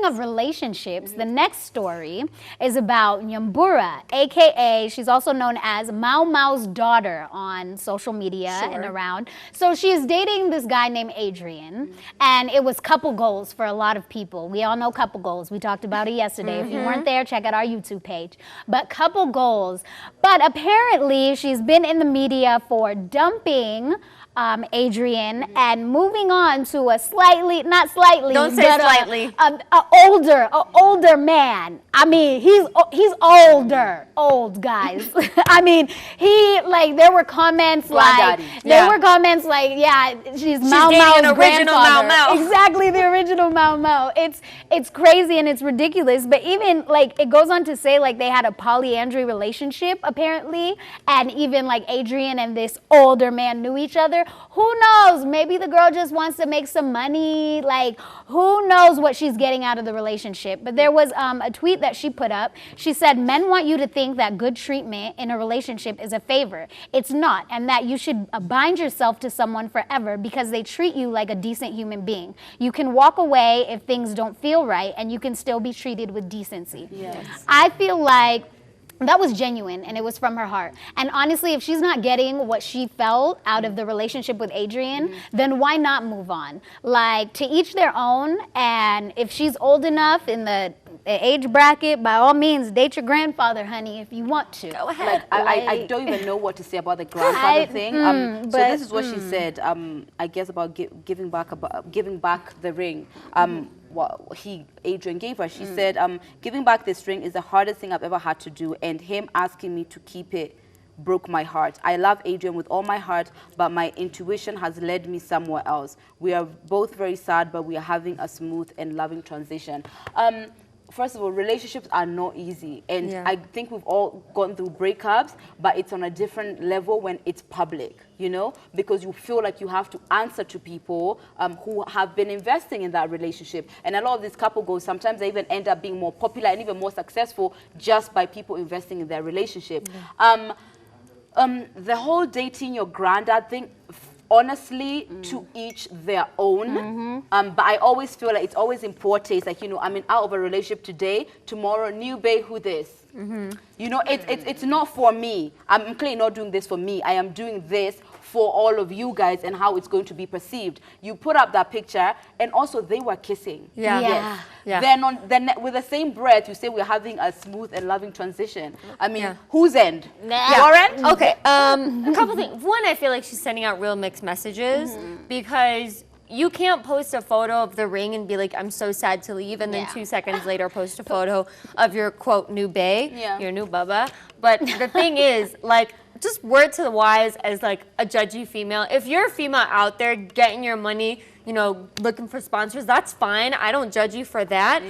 speaking of relationships, the next story is about Nyambura, aka she's also known as Mau Mau's daughter on social media and around. So she is dating this guy named Adrian, and it was couple goals for a lot of people. We all know couple goals. We talked about it yesterday. If you weren't there, check out our YouTube page. But couple goals. But apparently she's been in the media for dumping Adrian and moving on to a slightly, not slightly, don't say but slightly, a older man. I mean, he's older, old guys. I mean, there were comments like, yeah, she's Mau Mau's grandfather. Mau Mau. Exactly, the original Mau Mau. It's crazy and it's ridiculous, but even like it goes on to say like they had a polyandry relationship apparently, and even like Adrian and this older man knew each other. Who knows? Maybe the girl just wants to make some money. Like, who knows what she's getting out of the relationship? But there was a tweet that she put up. She said, men want you to think that good treatment in a relationship is a favor. It's not, and that you should bind yourself to someone forever because they treat you like a decent human being. You can walk away if things don't feel right, and you can still be treated with decency. Yes. I feel like that was genuine and it was from her heart. And honestly, if she's not getting what she felt out of the relationship with Adrian, then why not move on? Like, to each their own, and if she's old enough in the age bracket, by all means, date your grandfather, honey, if you want to. Go ahead. I don't even know what to say about the grandfather thing. So this is what she said, I guess about giving back the ring. What Adrian gave her. She said, giving back this ring is the hardest thing I've ever had to do, and him asking me to keep it broke my heart. I love Adrian with all my heart, but my intuition has led me somewhere else. We are both very sad, but we are having a smooth and loving transition. First of all, relationships are not easy, and I think we've all gone through breakups, but it's on a different level when it's public, you know, because you feel like you have to answer to people who have been investing in that relationship. And a lot of these couple goals, sometimes they even end up being more popular and even more successful just by people investing in their relationship. The whole dating your granddad thing, honestly, to each their own. But I always feel like it's always in poor taste. Like, you know, I'm out of a relationship today, tomorrow, new babe, who this? You know, it's not for me. I'm clearly not doing this for me. I am doing this for all of you guys and how it's going to be perceived. You put up that picture, and also they were kissing. Then with the same breath, you say we're having a smooth and loving transition. I mean, whose end? Your end? Okay, a couple things. One, I feel like she's sending out real mixed messages because you can't post a photo of the ring and be like, I'm so sad to leave, and then 2 seconds later post a photo of your, quote, new bae, your new bubba. But the thing is, like, just word to the wise as, like, a judgy female. If you're a female out there getting your money, you know, looking for sponsors, that's fine. I don't judge you for that.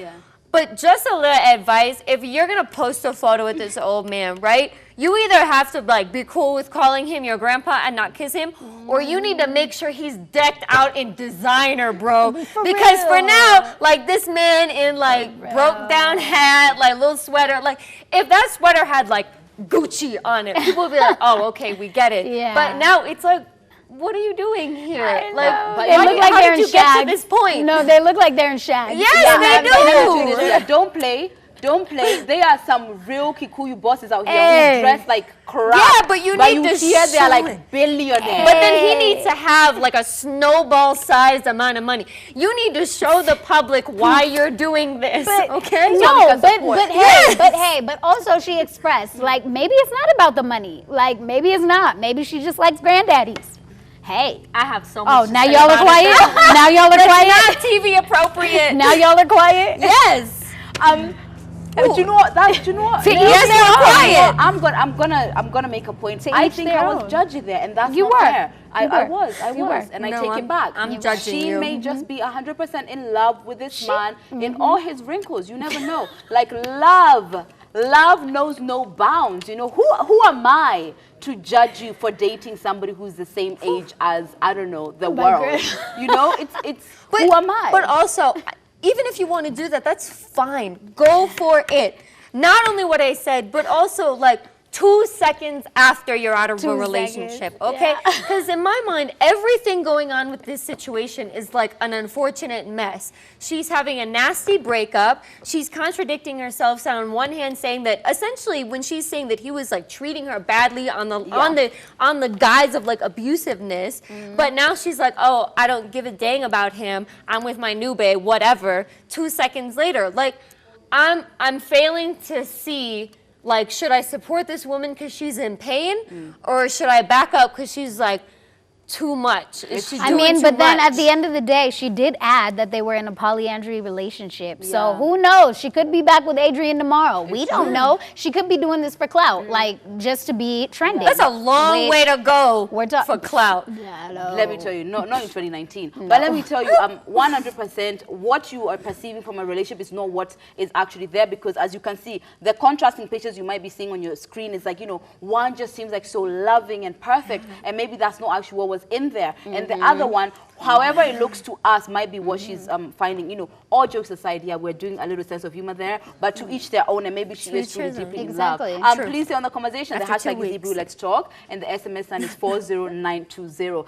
But just a little advice, if you're going to post a photo with this old man, right, you either have to, like, be cool with calling him your grandpa and not kiss him, or you need to make sure he's decked out in designer, bro. Because for now, like, this man in, like, broke down hat, like, little sweater, like, if that sweater had, like, Gucci on it, people would be like, oh, okay, we get it. But now it's like, what are you doing here? Like, they look like they're in Shags. Get to this point? No, they look like they're in Shags. Yes, they do. Don't play. There are some real Kikuyu bosses out here who dress like crap. Yeah, but you need to hear show they're like it. billionaires. But then he needs to have like a snowball-sized amount of money. You need to show the public why you're doing this. Okay? No, but also she expressed, like, maybe it's not about the money. Like, maybe it's not. Maybe she just likes granddaddies. Hey, I have so much. Oh, now y'all are quiet. Now y'all are quiet. Not TV appropriate. Now y'all are quiet. Yes. But you know what? I'm gonna make a point. I think I was judgy there, and that's not fair. I was, and I take it back. I'm judging you. She may just be 100% in love with this man in all his wrinkles. You never know. Like, love knows no bounds. You know, who am I to judge you for dating somebody who's the same age as, I don't know, the world? You know, it's who am I? But also, even if you want to do that, that's fine. Go for it. Not only what I said, but also, like, 2 seconds after you're out of a 2 relationship, seconds. okay? Yeah. Because in my mind, everything going on with this situation is like an unfortunate mess. She's having a nasty breakup. She's contradicting herself on one hand, saying that essentially when she's saying that he was like treating her badly on the guise of like abusiveness, but now she's like, oh, I don't give a dang about him. I'm with my new bae, whatever. 2 seconds later, like I'm failing to see. Like, should I support this woman because she's in pain, or should I back up because she's like too much? Is she doing too but then much? at the end of the day, she did add that they were in a polyandry relationship. So who knows? She could be back with Adrian tomorrow. We don't know. She could be doing this for clout, like just to be trending. That's a long way to go for clout. Let me tell you, not in 2019. But let me tell you, 100% what you are perceiving from a relationship is not what is actually there, because as you can see, the contrasting pictures you might be seeing on your screen is like, you know, one just seems like so loving and perfect, and maybe that's not actually what was in there. And the other one, however it looks to us, might be what she's finding. You know, all jokes aside, yeah, we're doing a little sense of humor there, but to each their own, and maybe she is truly deeply in love. Please stay on the conversation. The hashtag is Ebru Let's Talk, and the SMS sign is 40920.